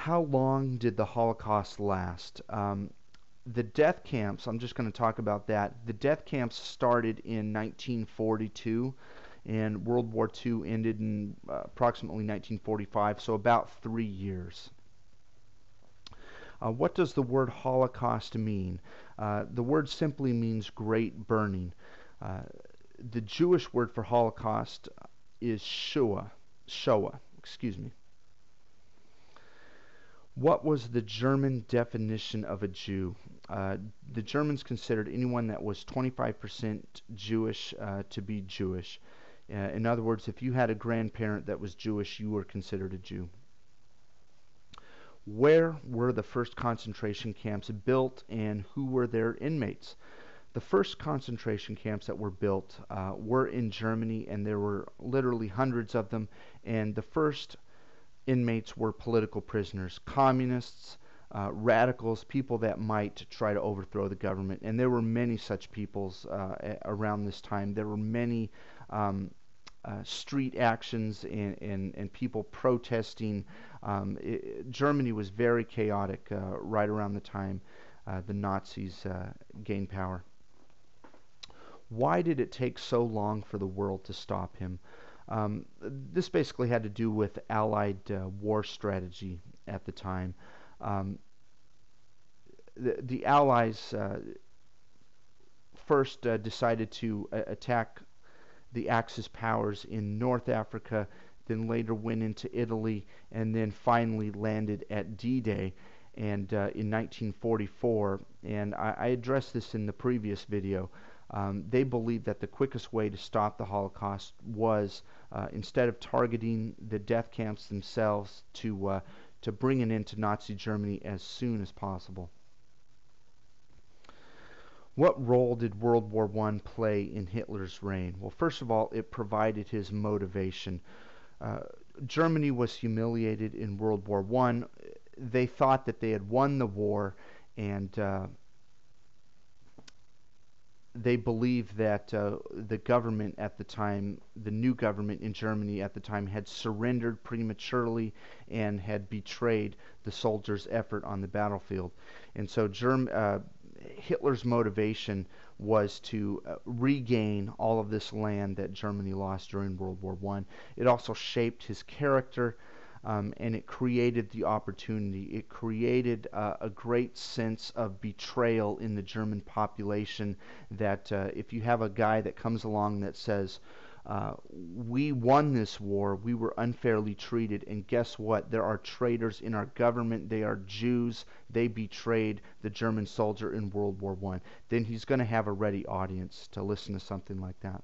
How long did the Holocaust last? The death camps, I'm just going to talk about that. The death camps started in 1942, and World War II ended in approximately 1945, so about 3 years. What does the word Holocaust mean? The word simply means great burning. Uh, the Jewish word for Holocaust is Shoah. Shoah, excuse me. What was the German definition of a Jew? The Germans considered anyone that was 25% Jewish to be Jewish. In other words, if you had a grandparent that was Jewish, you were considered a Jew. Where were the first concentration camps built, and who were their inmates? The first concentration camps that were built were in Germany, and there were literally hundreds of them. And the first inmates were political prisoners, communists, radicals, people that might try to overthrow the government. And there were many such peoples around this time. There were many street actions and people protesting. Germany was very chaotic right around the time the Nazis gained power. Why did it take so long for the world to stop him? This basically had to do with Allied war strategy at the time. The Allies first decided to attack the Axis powers in North Africa, then later went into Italy, and then finally landed at D-Day and in 1944. And I addressed this in the previous video. They believed that the quickest way to stop the Holocaust was, instead of targeting the death camps themselves, to bring an end to Nazi Germany as soon as possible. What role did World War I play in Hitler's reign? Well, first of all, it provided his motivation. Germany was humiliated in World War I. They thought that they had won the war, and they believed that the government at the time, the new government in Germany at the time, had surrendered prematurely and had betrayed the soldiers' effort on the battlefield. And so Hitler's motivation was to regain all of this land that Germany lost during World War I. It also shaped his character, and it created the opportunity. It created a great sense of betrayal in the German population, that if you have a guy that comes along that says, we won this war, we were unfairly treated, and guess what? There are traitors in our government, they are Jews, they betrayed the German soldier in World War I. Then he's going to have a ready audience to listen to something like that.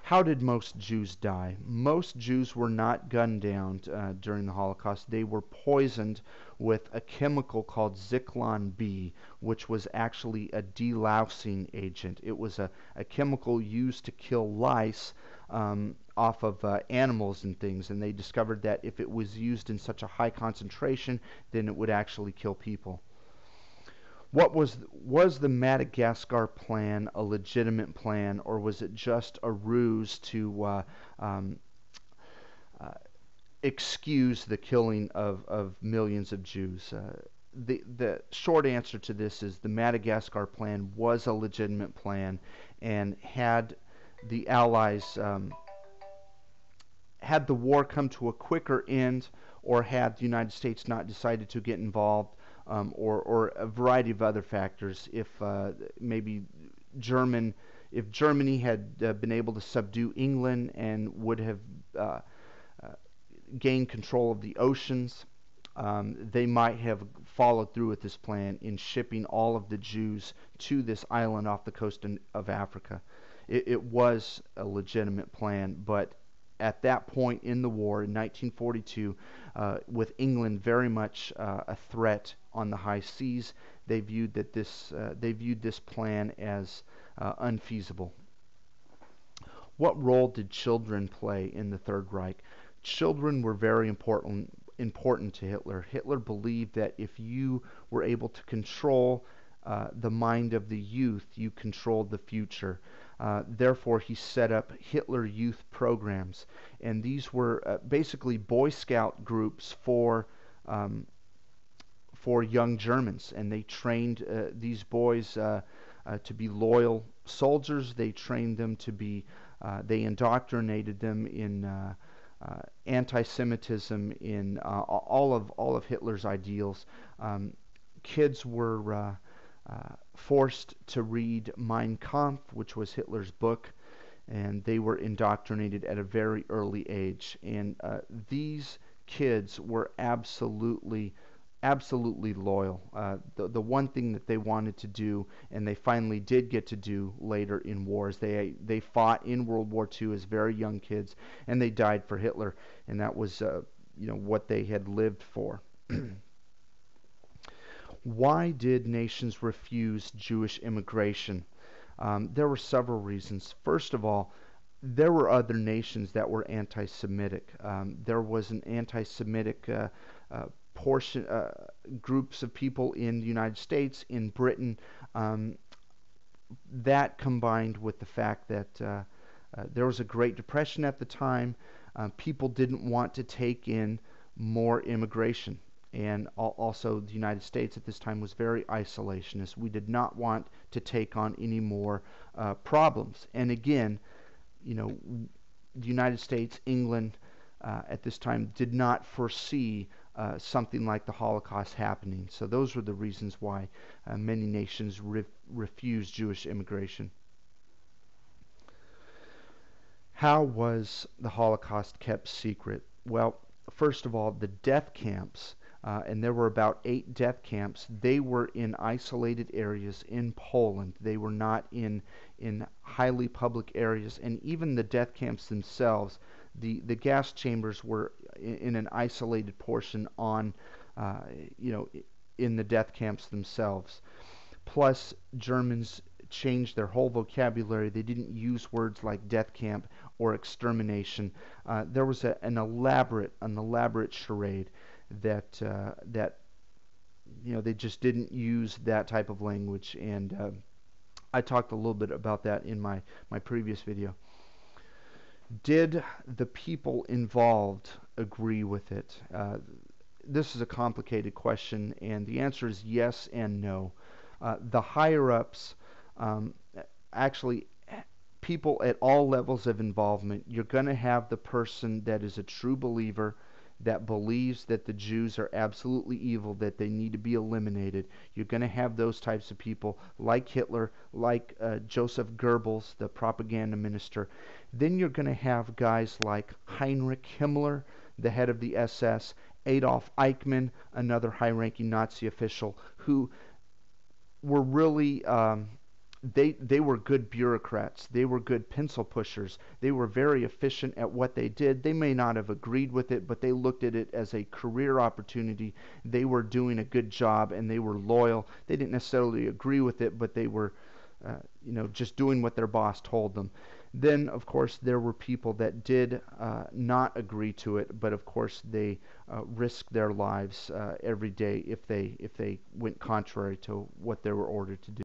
How did most Jews die? Most Jews were not gunned down during the Holocaust. They were poisoned with a chemical called Zyklon B, which was actually a delousing agent. It was a chemical used to kill lice off of animals and things, and they discovered that if it was used in such a high concentration, then it would actually kill people. What was the Madagascar plan a legitimate plan, or was it just a ruse to excuse the killing of millions of Jews? The short answer to this is the Madagascar plan was a legitimate plan, and had the Allies had the war come to a quicker end, or had the United States not decided to get involved, or a variety of other factors, if maybe if Germany had been able to subdue England and would have gained control of the oceans, they might have followed through with this plan in shipping all of the Jews to this island off the coast of Africa. It was a legitimate plan, but at that point in the war in 1942, with England very much a threat on the high seas, they viewed this plan as unfeasible. What role did children play in the Third Reich? Children were very important to Hitler. Hitler believed that if you were able to control the mind of the youth, you controlled the future. Therefore, he set up Hitler Youth programs, and these were basically Boy Scout groups for um, for young Germans, and they trained these boys to be loyal soldiers. They trained them to be, they indoctrinated them in anti-Semitism, in all of Hitler's ideals. Um, Kids were forced to read Mein Kampf, which was Hitler's book, and they were indoctrinated at a very early age. And these kids were absolutely loyal. The one thing that they wanted to do, and they finally did get to do later in wars, they fought in World War II as very young kids, and they died for Hitler, and that was what they had lived for. Why did nations refuse Jewish immigration? There were several reasons. First of all, there were other nations that were anti-Semitic. There was an anti-Semitic uh, portion, groups of people in the United States, in Britain. Um, that combined with the fact that there was a Great Depression at the time, people didn't want to take in more immigration. And also, the United States at this time was very isolationist. We did not want to take on any more problems. And again, the United States, England, at this time did not foresee something like the Holocaust happening. So those were the reasons why many nations refused Jewish immigration. How was the Holocaust kept secret? Well, first of all, the death camps, and there were about 8 death camps. They were in isolated areas in Poland. They were not in highly public areas, and even the death camps themselves, the gas chambers were in an isolated portion on, you know, in the death camps themselves. Plus, Germans changed their whole vocabulary. They didn't use words like death camp or extermination. There was an elaborate charade that they just didn't use that type of language, and I talked a little bit about that in my previous video. Did the people involved agree with it? This is a complicated question, and the answer is yes and no. The higher ups, um, actually, people at all levels of involvement, you're going to have the person that is a true believer, that believes that the Jews are absolutely evil, that they need to be eliminated. You're going to have those types of people like Hitler, like Joseph Goebbels, the propaganda minister. Then you're going to have guys like Heinrich Himmler, the head of the SS, Adolf Eichmann, another high-ranking Nazi official, who were really they were good bureaucrats. They were good pencil pushers. They were very efficient at what they did. They may not have agreed with it, but they looked at it as a career opportunity. They were doing a good job, and they were loyal. They didn't necessarily agree with it, but they were just doing what their boss told them. Then, of course, there were people that did not agree to it, but of course they risked their lives every day if they went contrary to what they were ordered to do.